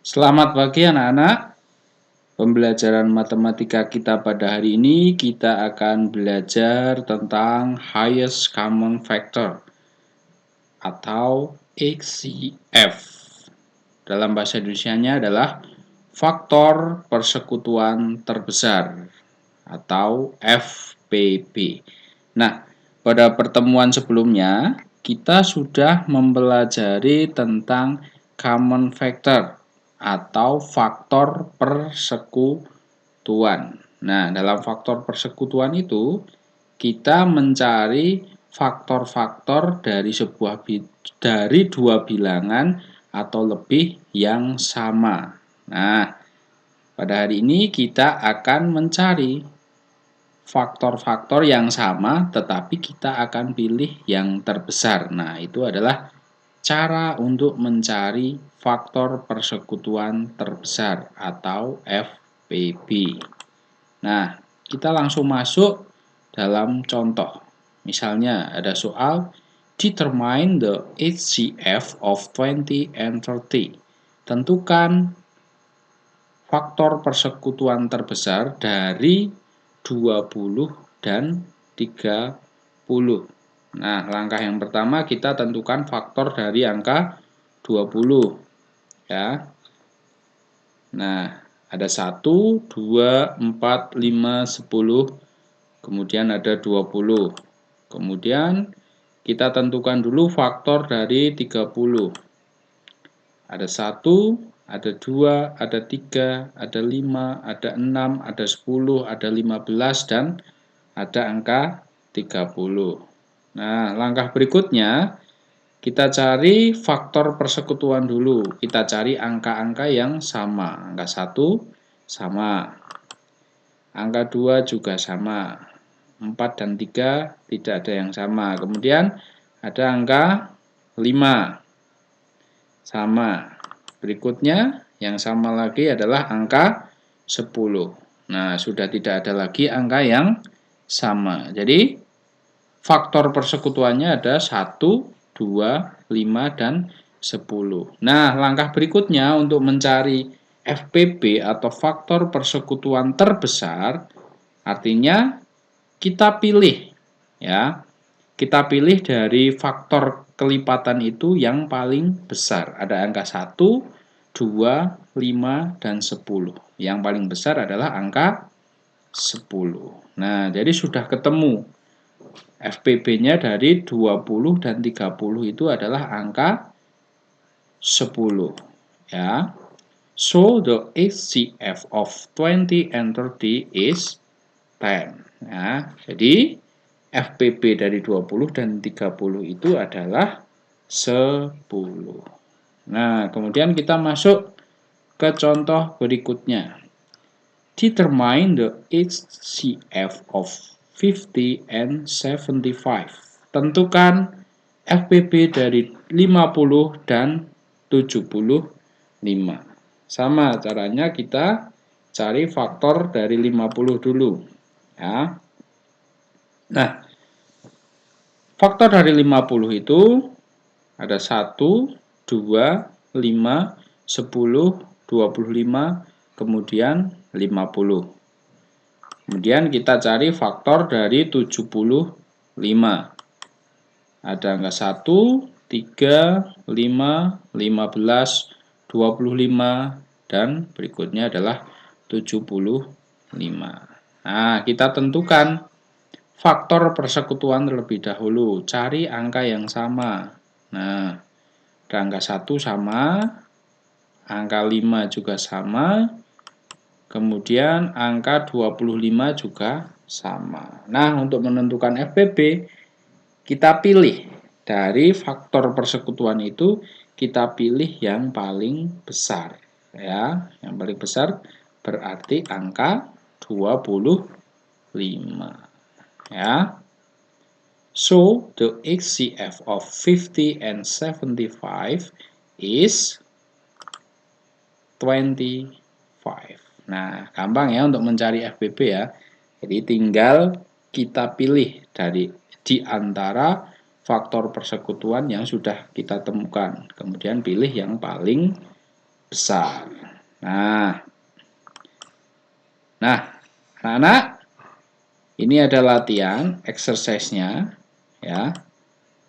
Selamat pagi anak-anak. Pembelajaran matematika kita pada hari ini kita akan belajar tentang highest common factor atau HCF. Dalam bahasa Indonesianya adalah faktor persekutuan terbesar atau FPB. Nah, pada pertemuan sebelumnya kita sudah mempelajari tentang common factor atau faktor persekutuan. Nah, dalam faktor persekutuan itu kita mencari faktor-faktor dari dua bilangan atau lebih yang sama. Nah, pada hari ini kita akan mencari faktor-faktor yang sama tetapi kita akan pilih yang terbesar. Nah, itu adalah cara untuk mencari faktor persekutuan terbesar atau FPB. Nah, kita langsung masuk dalam contoh. Misalnya ada soal determine the HCF of 20 and 30. Tentukan faktor persekutuan terbesar dari 20 dan 30. Nah, langkah yang pertama kita tentukan faktor dari angka 20 ya. Nah, ada 1, 2, 4, 5, 10, kemudian ada 20. Kemudian kita tentukan dulu faktor dari 30. Ada 1, ada 2, ada 3, ada 5, ada 6, ada 10, ada 15, dan ada angka 30. Nah, langkah berikutnya kita cari faktor persekutuan dulu. Kita cari angka-angka yang sama. Angka 1 sama. Angka 2 juga sama. 4 dan 3 tidak ada yang sama. Kemudian ada angka 5. Sama. Berikutnya yang sama lagi adalah angka 10. Nah, sudah tidak ada lagi angka yang sama. Jadi faktor persekutuannya ada 1, 2, 5, dan 10. Nah, langkah berikutnya untuk mencari FPB atau faktor persekutuan terbesar, artinya kita pilih ya. Kita pilih dari faktor kelipatan itu yang paling besar. Ada angka 1, 2, 5, dan 10. Yang paling besar adalah angka 10. Nah, jadi sudah ketemu. FPB-nya dari 20 dan 30 itu adalah angka 10 ya. So the HCF of 20 and 30 is 10 ya. Jadi FPB dari 20 dan 30 itu adalah 10. Nah, kemudian kita masuk ke contoh berikutnya. Determine the HCF of 50 and 75. Tentukan FPB dari 50 dan 75. Sama caranya kita cari faktor dari 50 dulu. Ya. Nah, faktor dari 50 itu ada 1, 2, 5, 10, 25, kemudian 50. Kemudian kita cari faktor dari 75. Ada angka 1, 3, 5, 15, 25, dan berikutnya adalah 75. Nah, kita tentukan faktor persekutuan terlebih dahulu. Cari angka yang sama. Nah, ada angka 1 sama, angka 5 juga sama, kemudian angka 25 juga sama. Nah, untuk menentukan FPB, kita pilih dari faktor persekutuan itu, kita pilih yang paling besar. Ya, yang paling besar berarti angka 25. Ya. So, the HCF of 50 and 75 is 25. Nah, gampang ya untuk mencari FPB ya. Jadi tinggal kita pilih di antara faktor persekutuan yang sudah kita temukan. Kemudian pilih yang paling besar. Nah, anak-anak, ini ada latihan exercise-nya ya.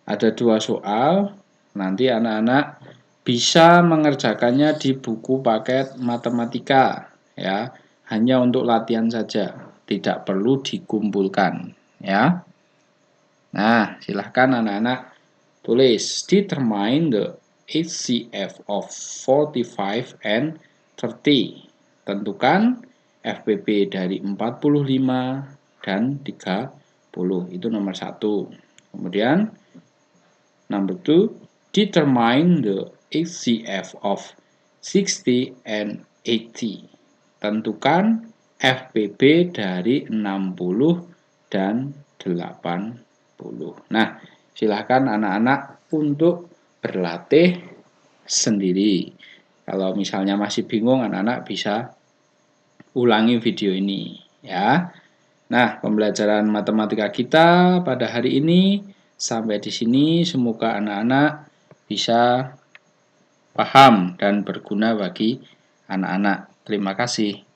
Ada 2 soal. Nanti anak-anak bisa mengerjakannya di buku paket matematika ya. Hanya untuk latihan saja, tidak perlu dikumpulkan ya. Nah, silahkan anak-anak tulis determine the HCF of 45 and 30. Tentukan FPP dari 45 dan 30. Itu nomor 1. Kemudian number 2, determine the HCF of 60 and 80. Tentukan FPP dari 60 dan 80. Nah, silahkan anak-anak untuk berlatih sendiri. Kalau misalnya masih bingung, anak-anak bisa ulangi video ini ya. Nah, pembelajaran matematika kita pada hari ini sampai di sini. Semoga anak-anak bisa paham dan berguna bagi anak-anak. Terima kasih.